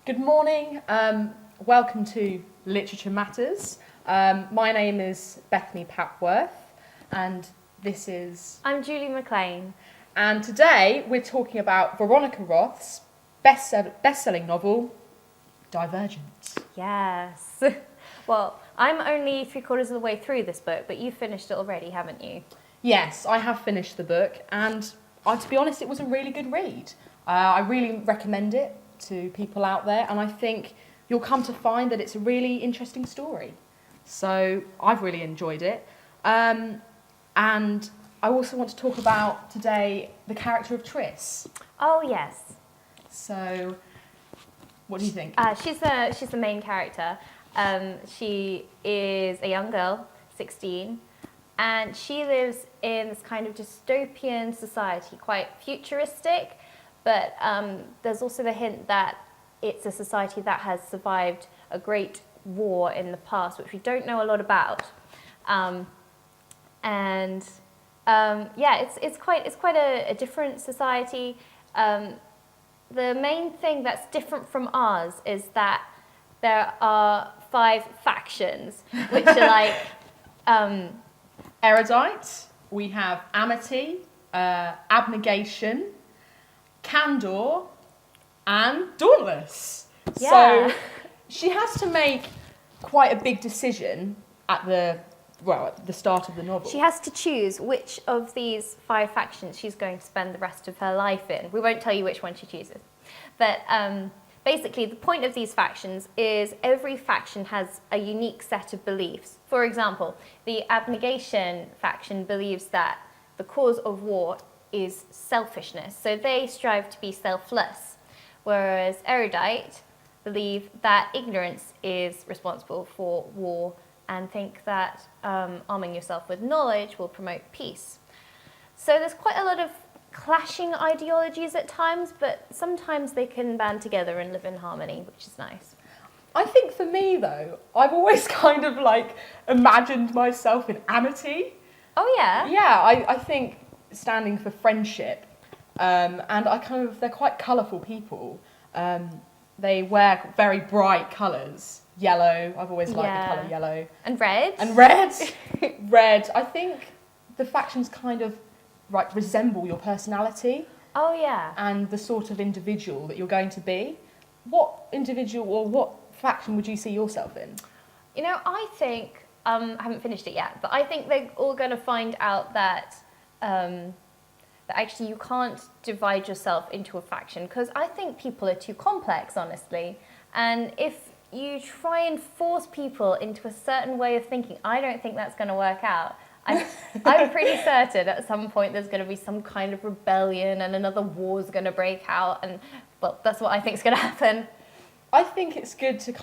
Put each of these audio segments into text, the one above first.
Good morning. Welcome to Literature Matters. My name is Bethany Papworth, and this is... I'm Julie McLean. And today we're talking about Veronica Roth's best-selling novel, Divergence. Yes. Well, I'm only 3/4 of the way through this book, but you've finished it already, haven't you? Yes, I have finished the book, and to be honest, it was a really good read. I really recommend it to people out there, and I think you'll come to find that it's a really interesting story. So I've really enjoyed it. And I also want to talk about today the character of Tris. Oh, yes. So what do you think? She's the main character. She is a young girl, 16, and she lives in this kind of dystopian society, quite futuristic, but there's also the hint that it's a society that has survived a great war in the past, which we don't know a lot about. It's quite a different society. The main thing that's different from ours is that there are 5 factions, which are like... Erudite, we have Amity, Abnegation, Candor, and Dauntless. Yeah. So she has to make quite a big decision at the start of the novel. She has to choose which of these 5 factions she's going to spend the rest of her life in. We won't tell you which one she chooses. But basically, the point of these factions is every faction has a unique set of beliefs. For example, the Abnegation faction believes that the cause of war is selfishness, so they strive to be selfless, whereas Erudite believe that ignorance is responsible for war and think that arming yourself with knowledge will promote peace. So there's quite a lot of clashing ideologies at times, but sometimes they can band together and live in harmony, which is nice. I think for me, though, I've always kind of like imagined myself in Amity. Oh, yeah? Yeah, I think standing for friendship, and they're quite colourful people. They wear very bright colours. Yellow, I've always liked the colour yellow. And red. And red. Red. I think the factions kind of resemble your personality. Oh, yeah. And the sort of individual that you're going to be. What individual or what faction would you see yourself in? You know, I think, I haven't finished it yet, but I think they're all going to find out that actually you can't divide yourself into a faction, because I think people are too complex, honestly. And if you try and force people into a certain way of thinking, I don't think that's going to work out. I'm pretty certain at some point there's going to be some kind of rebellion and another war's going to break out, and, well, that's what I think is going to happen. I think it's good to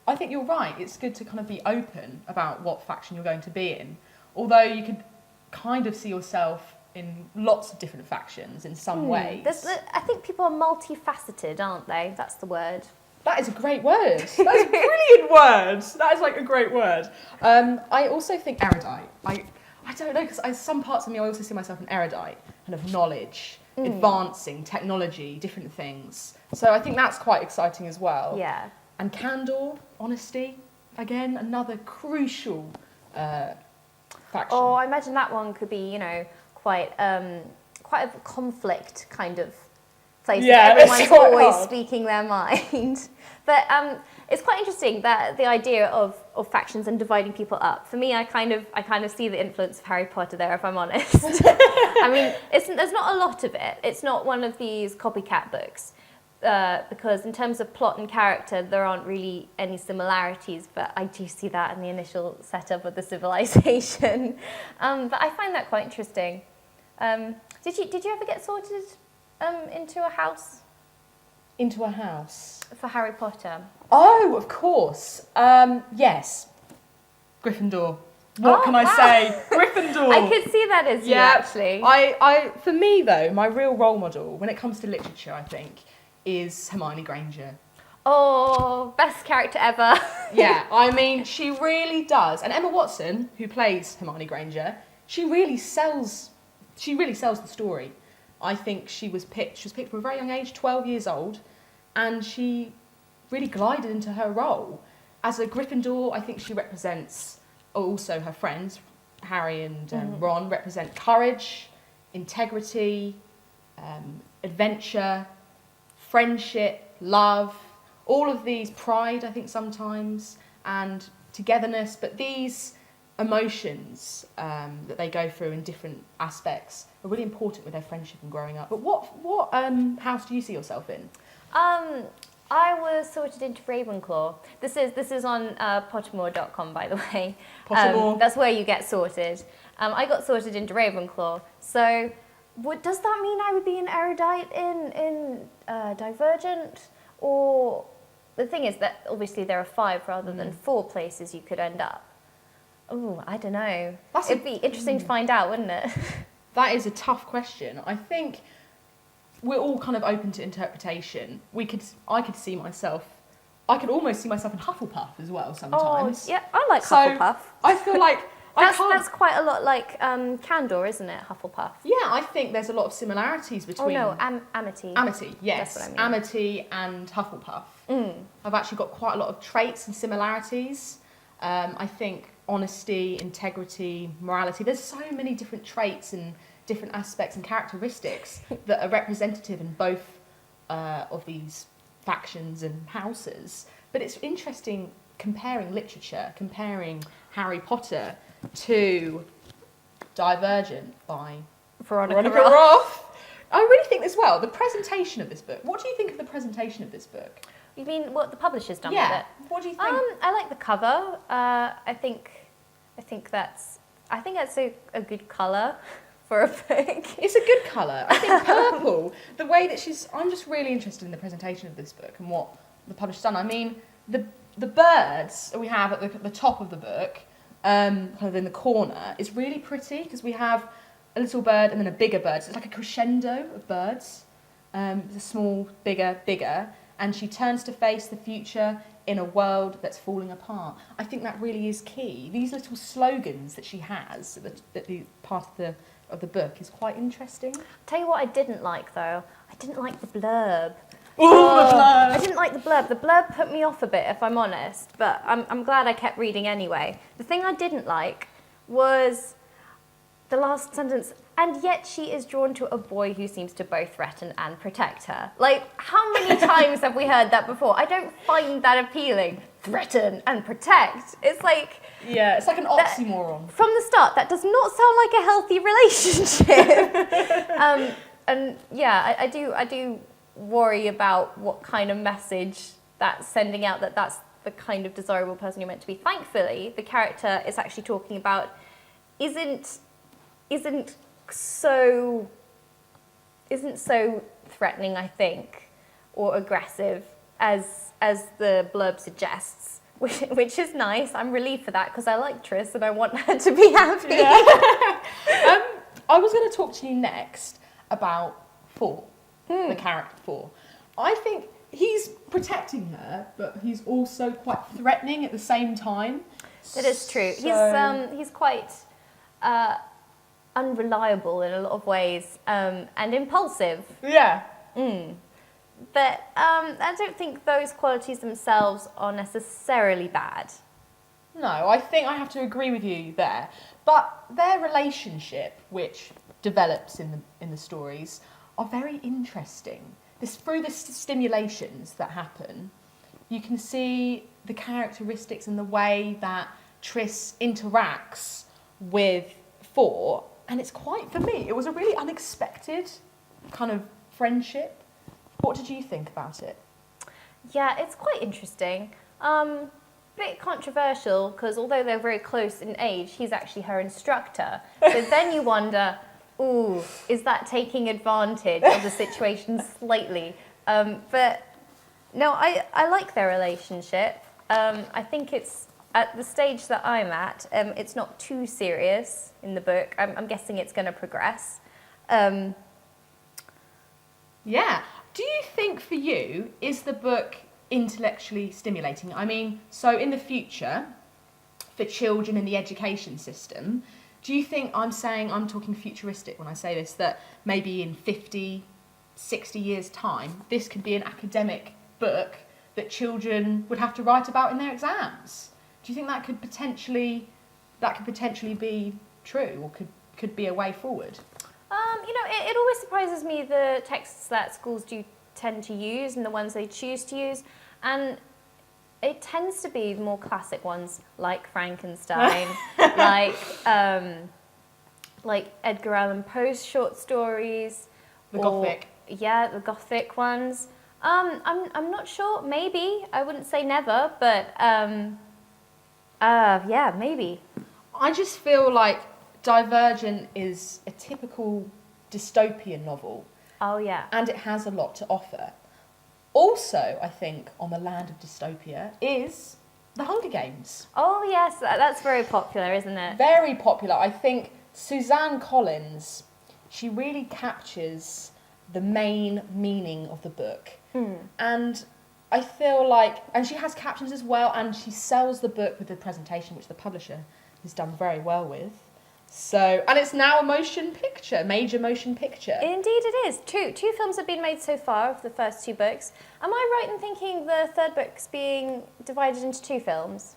I think you're right, it's good to kind of be open about what faction you're going to be in. Although you could kind of see yourself in lots of different factions in some ways. I think people are multifaceted, aren't they? That's the word. That is a great word. That's a brilliant word. That is like a great word. I also think erudite. I don't know, because some parts of me, I also see myself in erudite, kind of knowledge, advancing, technology, different things. So I think that's quite exciting as well. Yeah. And candor, honesty, again, another crucial faction. Oh, I imagine that one could be, quite a conflict kind of place. Yeah, everyone's always hard. Speaking their mind. But it's quite interesting that the idea of factions and dividing people up. For me, I kind of see the influence of Harry Potter there, if I'm honest. I mean, there's not a lot of it. It's not one of these copycat books. Because in terms of plot and character, there aren't really any similarities, but I do see that in the initial setup of the civilization. But I find that quite interesting. Did you ever get sorted into a house? Into a house? For Harry Potter. Oh, of course. Yes. Gryffindor. What can I say? Gryffindor. I could see that as you, actually. For me, though, my real role model, when it comes to literature, I think, is Hermione Granger. Oh, best character ever. Yeah, I mean, she really does. And Emma Watson, who plays Hermione Granger, she really sells the story. I think she was picked from a very young age, 12 years old, and she really glided into her role. As a Gryffindor, I think she represents, also her friends, Harry and Ron, represent courage, integrity, adventure, friendship, love, all of these, pride, I think sometimes, and togetherness. But these emotions that they go through in different aspects are really important with their friendship and growing up. But what house do you see yourself in? I was sorted into Ravenclaw. This is on Pottermore.com, by the way. Pottermore. That's where you get sorted. I got sorted into Ravenclaw. So, does that mean I would be an erudite in Divergent? Or the thing is that obviously there are 5 rather than 4 places you could end up. Oh, I don't know. It'd be interesting to find out, wouldn't it? That is a tough question. I think we're all kind of open to interpretation. I could see myself. I could almost see myself in Hufflepuff as well sometimes. Oh, yeah, I like Hufflepuff. I feel like that's quite a lot like Candor, isn't it? Hufflepuff. Yeah, I think there's a lot of similarities between. Oh no, Amity. Amity, yes, that's what I mean. Amity and Hufflepuff. I've actually got quite a lot of traits and similarities. I think honesty, integrity, morality. There's so many different traits and different aspects and characteristics that are representative in both of these factions and houses. But it's interesting comparing literature, comparing Harry Potter to Divergent by Veronica Roth. I really think as well, the presentation of this book. What do you think of the presentation of this book? You mean what the publisher's done Yeah. with it? What do you think? I like the cover. I think that's a good colour for a book. It's a good colour. I think purple, the way that I'm just really interested in the presentation of this book and what the publisher's done. I mean, the birds that we have at the top of the book, kind of in the corner, is really pretty because we have a little bird and then a bigger bird. So it's like a crescendo of birds. It's a small, bigger, and she turns to face the future in a world that's falling apart. I think that really is key. These little slogans that she has, that the part of the book is quite interesting. Tell you what I didn't like though. I didn't like the blurb. The blurb! I didn't like the blurb. The blurb put me off a bit, if I'm honest, but I'm glad I kept reading anyway. The thing I didn't like was the last sentence, and yet she is drawn to a boy who seems to both threaten and protect her. Like, how many times have we heard that before? I don't find that appealing. Threaten and protect. It's like... Yeah, it's like an oxymoron. From the start, that does not sound like a healthy relationship. And yeah, I do worry about what kind of message that's sending out, that the kind of desirable person you're meant to be. Thankfully, the character it's actually talking about isn't so threatening, I think, or aggressive as the blurb suggests, which is nice. I'm relieved for that because I like Tris and I want her to be happy. Yeah. I was going to talk to you next about 4, the character 4. I think he's protecting her, but he's also quite threatening at the same time. That is true. So... He's quite unreliable in a lot of ways and impulsive. Yeah. But I don't think those qualities themselves are necessarily bad. No, I think I have to agree with you there. But their relationship, which develops in the stories, are very interesting. Through the stimulations that happen, you can see the characteristics and the way that Tris interacts with 4, and it's quite, for me, it was a really unexpected kind of friendship. What did you think about it? Yeah, it's quite interesting. Bit controversial, because although they're very close in age, he's actually her instructor. So then you wonder, ooh, is that taking advantage of the situation slightly? But no, I like their relationship. I think it's, at the stage that I'm at, it's not too serious in the book. I'm guessing it's going to progress. Yeah. Do you think for you, is the book intellectually stimulating? I mean, so in the future, for children in the education system, do you think I'm talking futuristic when I say this, that maybe in 50, 60 years' time, this could be an academic book that children would have to write about in their exams. Do you think that could potentially be true, or could be a way forward? It always surprises me the texts that schools do tend to use and the ones they choose to use, and it tends to be the more classic ones like Frankenstein, like Edgar Allan Poe's short stories, Gothic. Yeah, the Gothic ones. I'm not sure. Maybe I wouldn't say never, but yeah, maybe. I just feel like Divergent is a typical dystopian novel. Oh yeah. And it has a lot to offer. Also, I think on the land of dystopia is The Hunger Games. Oh yes, that's very popular, isn't it? Very popular. I think Suzanne Collins, she really captures the main meaning of the book. And I feel like, and she has captions as well, and she sells the book with the presentation, which the publisher has done very well with. So, and it's now a major motion picture. Indeed it is. Two films have been made so far of the first two books. Am I right in thinking the third book's being divided into two films?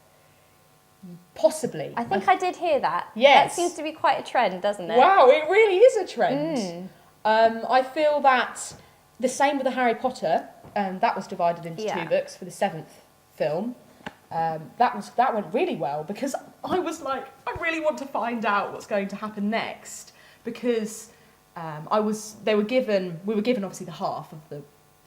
Possibly. I think I did hear that. Yes. That seems to be quite a trend, doesn't it? Wow, it really is a trend. I feel that the same with the Harry Potter, that was divided into two books for the seventh film. That went really well, because I was like, I really want to find out what's going to happen next, because we were given obviously the half of the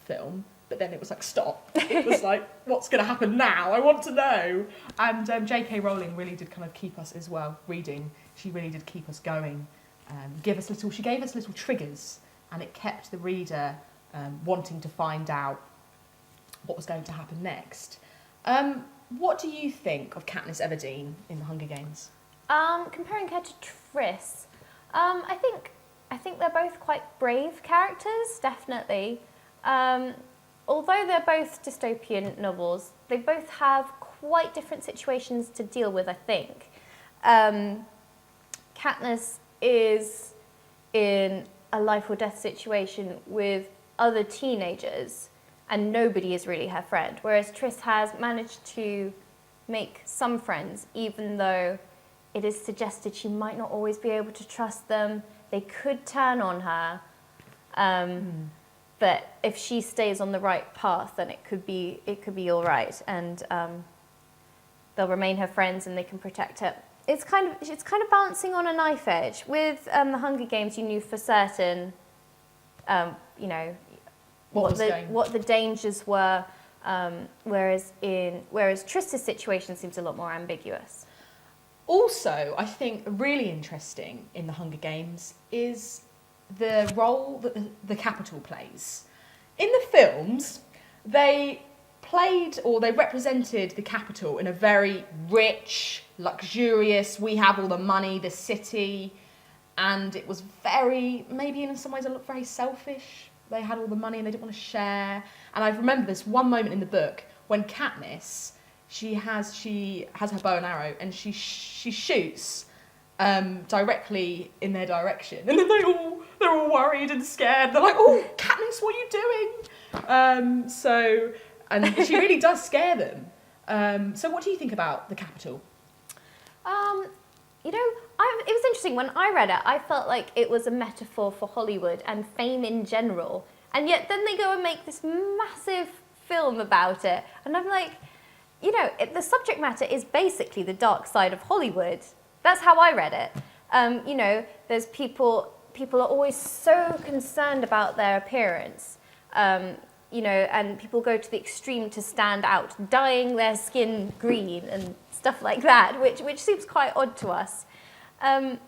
film, but then it was like, stop. It was like, what's going to happen now? I want to know. And J.K. Rowling really did kind of keep us as well reading. She really did keep us going. She gave us little triggers, and it kept the reader wanting to find out what was going to happen next. What do you think of Katniss Everdeen in The Hunger Games? Comparing her to Triss, I think they're both quite brave characters, definitely. Although they're both dystopian novels, they both have quite different situations to deal with, I think. Katniss is in a life or death situation with other teenagers, and nobody is really her friend, whereas Triss has managed to make some friends, even though it is suggested she might not always be able to trust them. They could turn on her, but if she stays on the right path, then it could be all right, and they'll remain her friends and they can protect her. It's kind of balancing on a knife edge. With The Hunger Games, you knew for certain, what the dangers were, whereas Triss's situation seems a lot more ambiguous. Also, I think really interesting in The Hunger Games is the role that the Capitol plays. In the films, they represented the Capitol in a very rich, luxurious, we have all the money, the city, and it was maybe in some ways very selfish. They had all the money and they didn't want to share. And I remember this one moment in the book when Katniss, she has her bow and arrow, and she shoots directly in their direction, and then they're all worried and scared. They're like, "Oh, Katniss, what are you doing?" And she really does scare them. So what do you think about the Capitol? It was interesting. When I read it, I felt like it was a metaphor for Hollywood and fame in general. And yet then they go and make this massive film about it. And I'm like, the subject matter is basically the dark side of Hollywood. That's how I read it. There's people are always so concerned about their appearance. And people go to the extreme to stand out, dyeing their skin green and stuff like that, which seems quite odd to us. And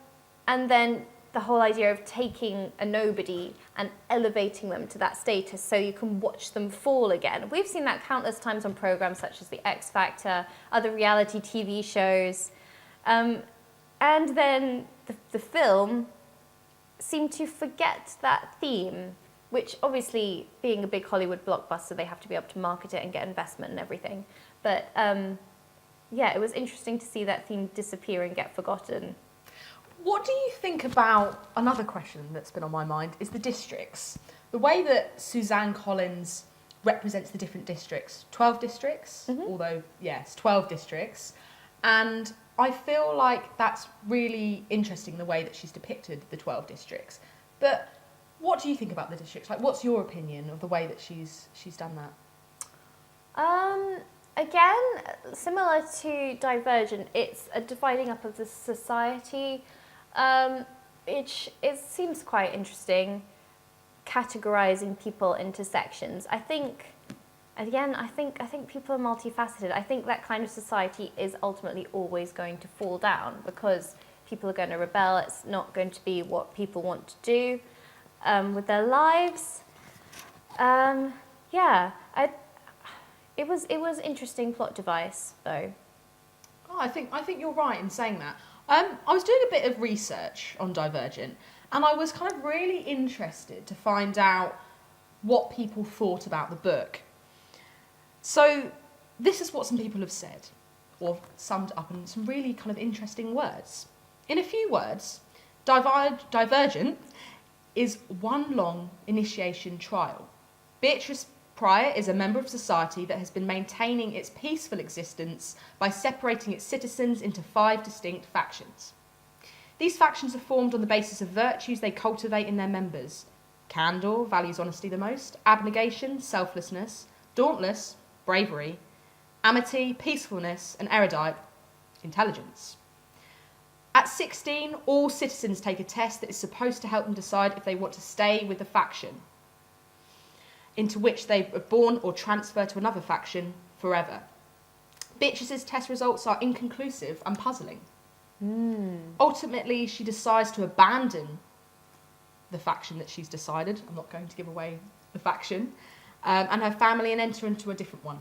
then the whole idea of taking a nobody and elevating them to that status so you can watch them fall again. We've seen that countless times on programs such as The X Factor, other reality TV shows. And then the film seemed to forget that theme, which obviously, being a big Hollywood blockbuster, they have to be able to market it and get investment and everything. But it was interesting to see that theme disappear and get forgotten. What do you think about, another question that's been on my mind, is the districts. The way that Suzanne Collins represents the different districts. 12 districts, although, yes, 12 districts. And I feel like that's really interesting, the way that she's depicted the 12 districts. But what do you think about the districts? Like, what's your opinion of the way that she's done that? Again, similar to Divergent, it's a dividing up of the society. It seems quite interesting, categorizing people into sections. I think people are multifaceted. I think that kind of society is ultimately always going to fall down because people are going to rebel. It's not going to be what people want to do with their lives. It was interesting plot device though. Oh, I think you're right in saying that. I was doing a bit of research on Divergent, and I was kind of really interested to find out what people thought about the book. So this is what some people have said, or summed up in some really kind of interesting words. In a few words, Divergent is one long initiation trial. Beatrice Pryor is a member of society that has been maintaining its peaceful existence by separating its citizens into 5 distinct factions. These factions are formed on the basis of virtues they cultivate in their members. Candour values honesty the most, abnegation, selflessness, dauntless, bravery, amity, peacefulness, and erudite, intelligence. At 16, all citizens take a test that is supposed to help them decide if they want to stay with the faction into which they were born or transfer to another faction forever. Beatrice's test results are inconclusive and puzzling. Ultimately, she decides to abandon the faction that she's decided. I'm not going to give away the faction. And her family and enter into a different one.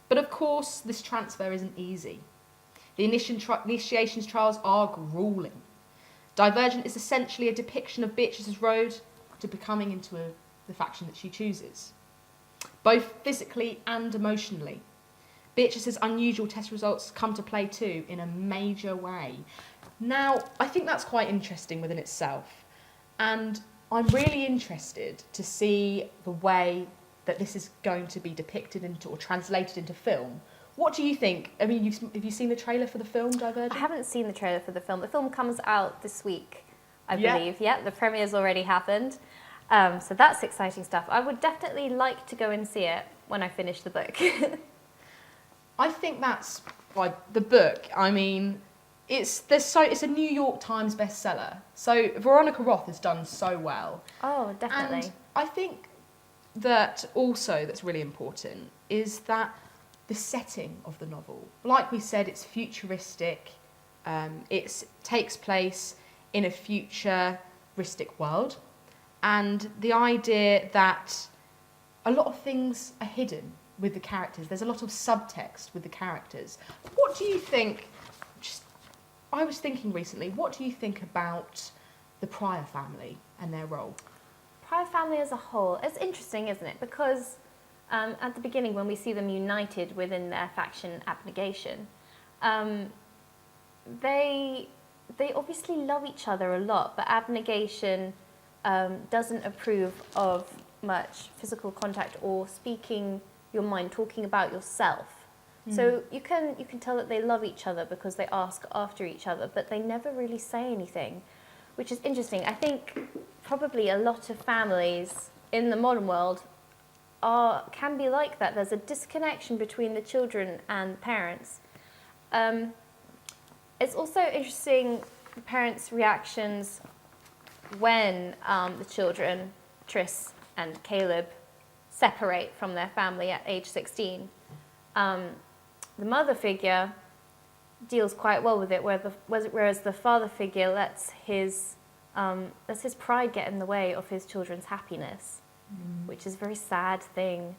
But of course, this transfer isn't easy. The initiations trials are grueling. Divergent is essentially a depiction of Beatrice's road to becoming into the faction that she chooses, both physically and emotionally. Beatrice's unusual test results come to play too in a major way. Now, I think that's quite interesting within itself, and I'm really interested to see the way that this is going to be depicted into or translated into film. What do you think? I mean, have you seen the trailer for the film Divergent? I haven't seen the trailer for the film. The film comes out this week, I believe. Yeah, the premiere's already happened. So that's exciting stuff. I would definitely like to go and see it when I finish the book. I think that's like the book. I mean, it's a New York Times bestseller. So Veronica Roth has done so well. Oh, definitely. And I think that also that's really important is that the setting of the novel. Like we said, it's futuristic. It takes place in a futuristic world. And the idea that a lot of things are hidden with the characters. There's a lot of subtext with the characters. What do you think, I was thinking recently, what do you think about the Pryor family and their role? Pryor family as a whole, it's interesting, isn't it? Because at the beginning, when we see them united within their faction abnegation, they obviously love each other a lot, but abnegation doesn't approve of much physical contact or speaking your mind, talking about yourself. So you can tell that they love each other because they ask after each other, but they never really say anything, which is interesting. I think probably a lot of families in the modern world can be like that. There's a disconnection between the children and parents. It's also interesting the parents' reactions when the children, Tris and Caleb, separate from their family at age 16. The mother figure deals quite well with it, whereas the father figure lets his pride get in the way of his children's happiness, which is a very sad thing.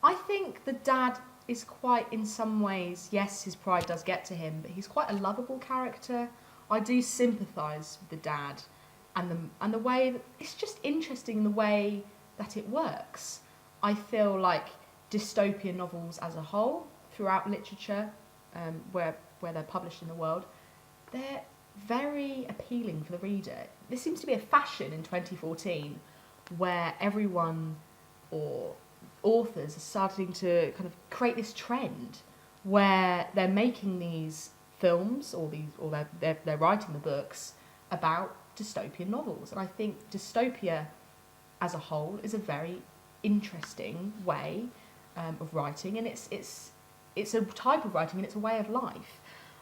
I think the dad is quite, in some ways, yes, his pride does get to him, but he's quite a lovable character. I do sympathise with the dad and the way that, it's just interesting the way that it works. I feel like dystopian novels as a whole, throughout literature, where they're published in the world, they're very appealing for the reader. There seems to be a fashion in 2014 where everyone or authors are starting to kind of create this trend where they're making these films or they're writing the books about dystopian novels. And I think dystopia as a whole is a very interesting way of writing, and it's a type of writing and it's a way of life.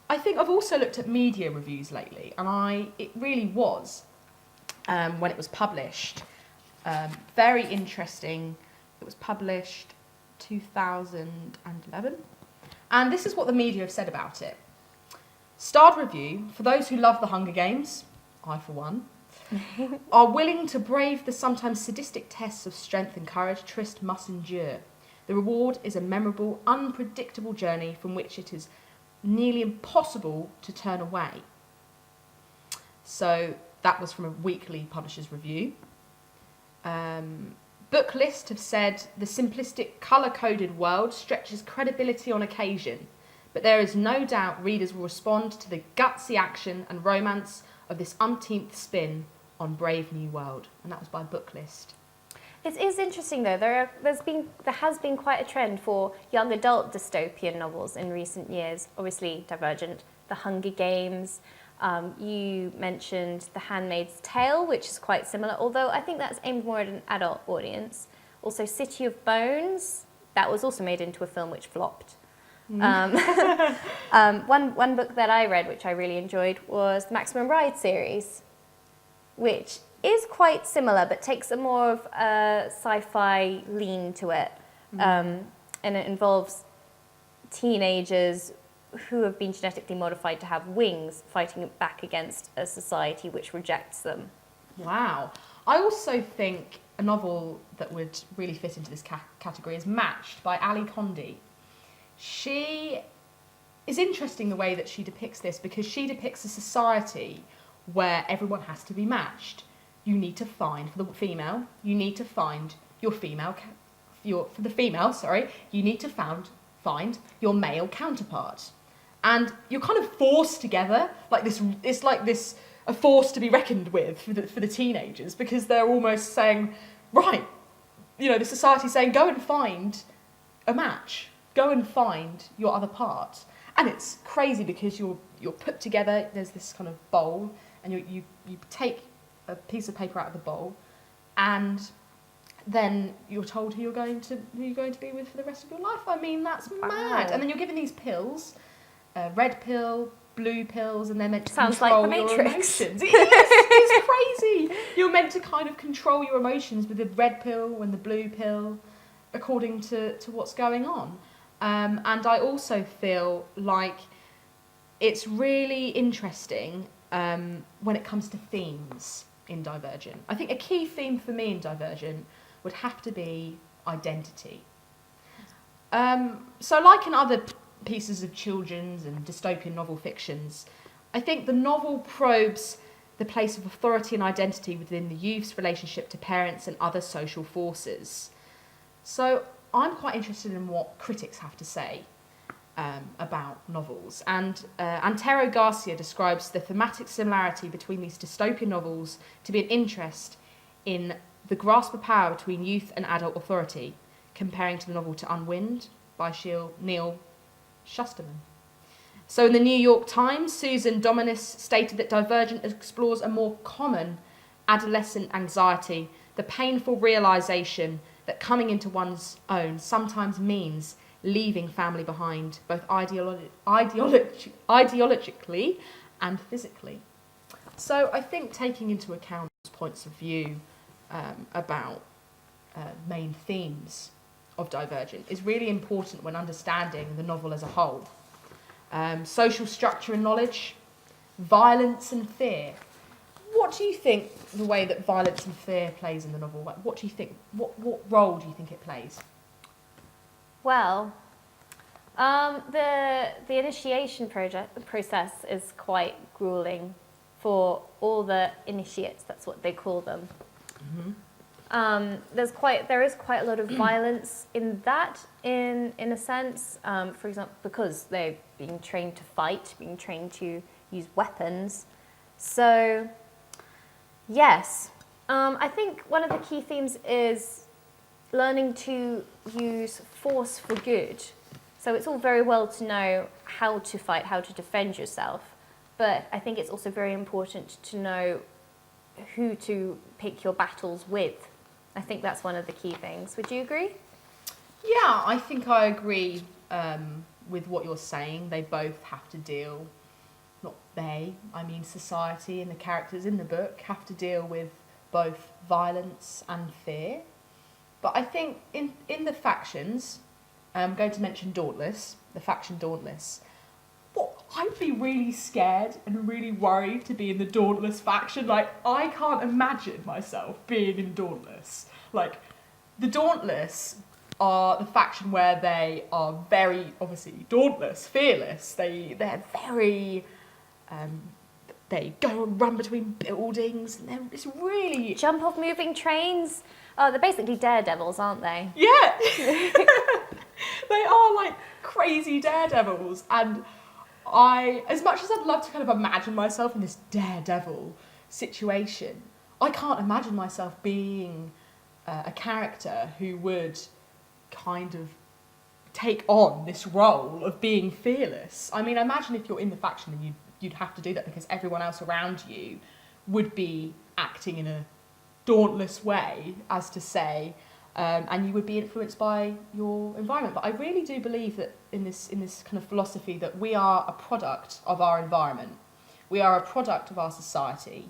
I think I've also looked at media reviews lately, and it really was, when it was published, very interesting. It was published 2011, and this is what the media have said about it. Starred review: for those who love the Hunger Games, I for one, are willing to brave the sometimes sadistic tests of strength and courage Trist must endure. The reward is a memorable, unpredictable journey from which it is nearly impossible to turn away. So that was from a weekly publisher's review. Booklist have said the simplistic, colour-coded world stretches credibility on occasion, but there is no doubt readers will respond to the gutsy action and romance of this umpteenth spin on Brave New World. And that was by Booklist. It is interesting though, there has been quite a trend for young adult dystopian novels in recent years. Obviously Divergent, The Hunger Games, you mentioned The Handmaid's Tale, which is quite similar, although I think that's aimed more at an adult audience. Also City of Bones, that was also made into a film which flopped. One book that I read which I really enjoyed was the Maximum Ride series, which is quite similar but takes a more of a sci-fi lean to it, and it involves teenagers who have been genetically modified to have wings fighting back against a society which rejects them. Wow. I also think a novel that would really fit into this category is Matched by Ali Condi. She is interesting the way that she depicts this, because she depicts a society where everyone has to be matched. You need to find, for the female, you need to find your female, for the female, sorry, you need to find your male counterpart. And you're kind of forced together, like this, it's like this, a force to be reckoned with for the teenagers, because they're almost saying, right, you know, the society's saying, go and find a match, go and find your other part. And it's crazy because you're put together, there's this kind of bowl, and you take a piece of paper out of the bowl, and then you're told who you're going to be with for the rest of your life. I mean, that's mad. And then you're given these pills, red pill, blue pills, and they're meant to control your emotions. It's crazy. You're meant to kind of control your emotions with the red pill and the blue pill according to what's going on. And I also feel like it's really interesting when it comes to themes in Divergent. I think a key theme for me in Divergent would have to be identity. So like in other pieces of children's and dystopian novel fictions, I think the novel probes the place of authority and identity within the youth's relationship to parents and other social forces. So I'm quite interested in what critics have to say about novels. And Antero Garcia describes the thematic similarity between these dystopian novels to be an interest in the grasp of power between youth and adult authority, comparing to the novel To Unwind by Neil Shusterman. So in the New York Times, Susan Dominus stated that Divergent explores a more common adolescent anxiety, the painful realisation that coming into one's own sometimes means leaving family behind, both ideologically and physically. So I think taking into account points of view about main themes of Divergent is really important when understanding the novel as a whole. Social structure and knowledge, violence and fear. What do you think the way that violence and fear plays in the novel? What do you think? What role do you think it plays? Well, the initiation process is quite grueling for all the initiates. That's what they call them. Mm-hmm. There is quite a lot of violence in that, in a sense. For example, because they're being trained to fight, being trained to use weapons. So, yes, I think one of the key themes is learning to use force for good. So it's all very well to know how to fight, how to defend yourself, but I think it's also very important to know who to pick your battles with. I think that's one of the key things. Would you agree? Yeah, I think I agree with what you're saying. They both have to deal, not they, I mean society and the characters in the book have to deal with both violence and fear. But I think in the factions, I'm going to mention Dauntless, the faction Dauntless. What, I'd be really scared and really worried to be in the Dauntless faction. Like, I can't imagine myself being in Dauntless. Like, the Dauntless are the faction where they are very, obviously, dauntless, fearless. They're very... they go and run between buildings, and it's really... Jump off moving trains. Oh, they're basically daredevils, aren't they? Yeah! They are like crazy daredevils, and as much as I'd love to kind of imagine myself in this daredevil situation, I can't imagine myself being a character who would kind of take on this role of being fearless. I mean, imagine if you're in the faction and you'd have to do that because everyone else around you would be acting in a dauntless way, as to say, and you would be influenced by your environment. But I really do believe that in this kind of philosophy that we are a product of our environment. We are a product of our society.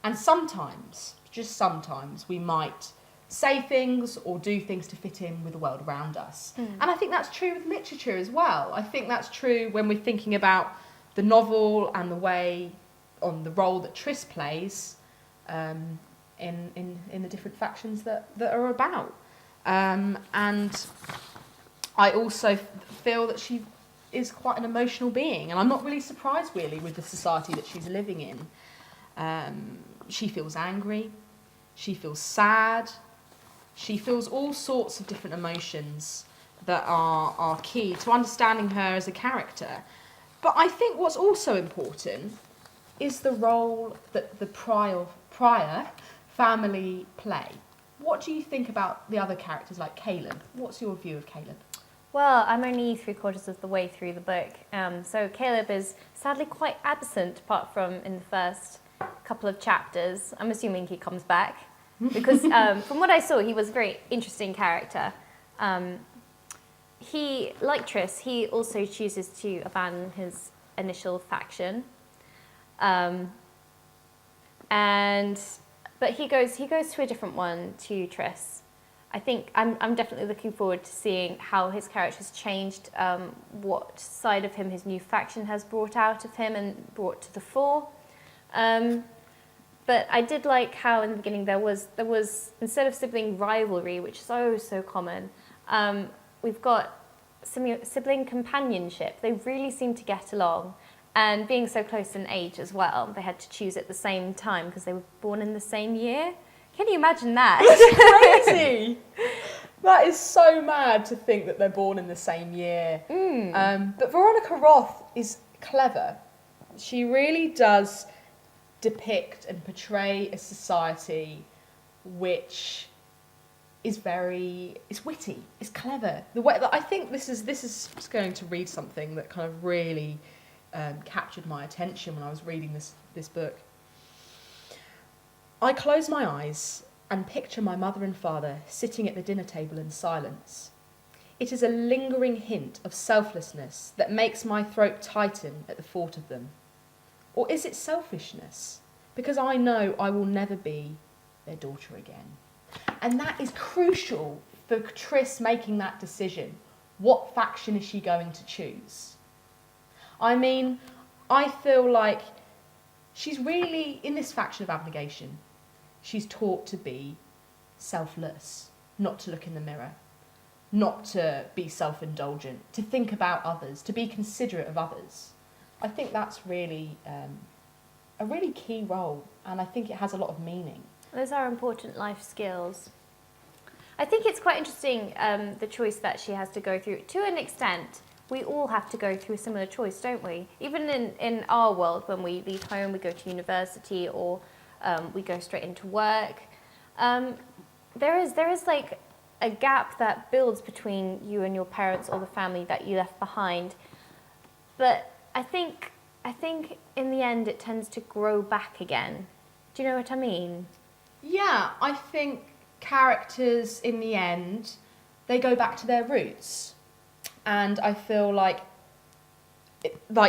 And sometimes, just sometimes, we might say things or do things to fit in with the world around us. And I think that's true with literature as well. I think that's true when we're thinking about the novel and the role that Tris plays in the different factions that are about. And I also feel that she is quite an emotional being, and I'm not really surprised really with the society that she's living in. She feels angry, she feels sad, she feels all sorts of different emotions that are key to understanding her as a character. But I think what's also important is the role that the prior family play. What do you think about the other characters like Caleb? What's your view of Caleb? Well, I'm only 3/4 of the way through the book, so Caleb is sadly quite absent apart from in the first couple of chapters. I'm assuming he comes back because from what I saw, he was a very interesting character. He, like Tris, he also chooses to abandon his initial faction, but he goes to a different one, to Tris. I think I'm definitely looking forward to seeing how his character has changed, what side of him his new faction has brought out of him and brought to the fore. But I did like how in the beginning there was instead of sibling rivalry, which is so common, we've got sibling companionship. They really seem to get along, and being so close in age as well, they had to choose at the same time because they were born in the same year. Can you imagine that? It's crazy. That is so mad to think that they're born in the same year. But Veronica Roth is clever. She really does depict and portray a society which is it's witty, it's clever. The way that I think this is just going to read something that kind of really captured my attention when I was reading this book. I close my eyes and picture my mother and father sitting at the dinner table in silence. It is a lingering hint of selflessness that makes my throat tighten at the thought of them. Or is it selfishness? Because I know I will never be their daughter again. And that is crucial for Tris making that decision. What faction is she going to choose? I mean, I feel like she's really, in this faction of abnegation, she's taught to be selfless, not to look in the mirror, not to be self-indulgent, to think about others, to be considerate of others. I think that's really a really key role, and I think it has a lot of meaning. Those are important life skills. I think it's quite interesting, the choice that she has to go through. To an extent, we all have to go through a similar choice, don't we? Even in our world, when we leave home, we go to university, or we go straight into work. There is like a gap that builds between you and your parents or the family that you left behind. But I think in the end it tends to grow back again. Do you know what I mean? Yeah, I think characters in the end, they go back to their roots. And I feel like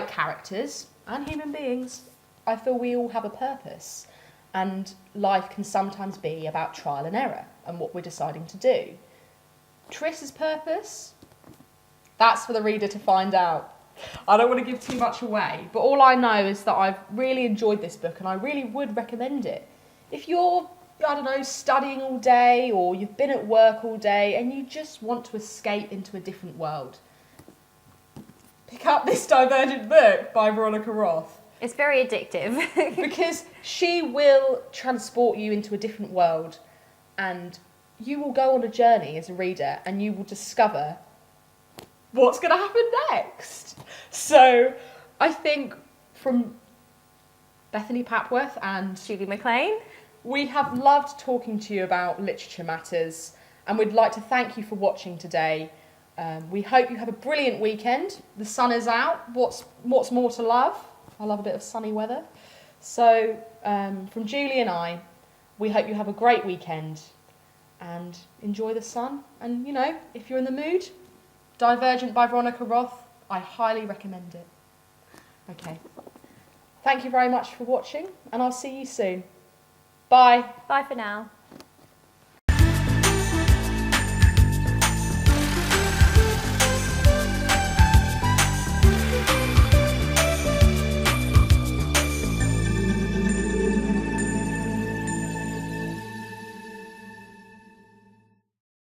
characters and human beings, I feel we all have a purpose. And life can sometimes be about trial and error and what we're deciding to do. Triss's purpose, that's for the reader to find out. I don't want to give too much away, but all I know is that I've really enjoyed this book and I really would recommend it. If you're, I don't know, studying all day or you've been at work all day and you just want to escape into a different world, pick up this Divergent book by Veronica Roth. It's very addictive. Because she will transport you into a different world and you will go on a journey as a reader and you will discover what's going to happen next. So I think from Bethany Papworth and Julie McLean, we have loved talking to you about literature matters and we'd like to thank you for watching today. We hope you have a brilliant weekend. The sun is out. What's more to love? I love a bit of sunny weather. So from Julie and I, we hope you have a great weekend and enjoy the sun. And, you know, if you're in the mood, Divergent by Veronica Roth, I highly recommend it. Okay. Thank you very much for watching and I'll see you soon. Bye. bye for now.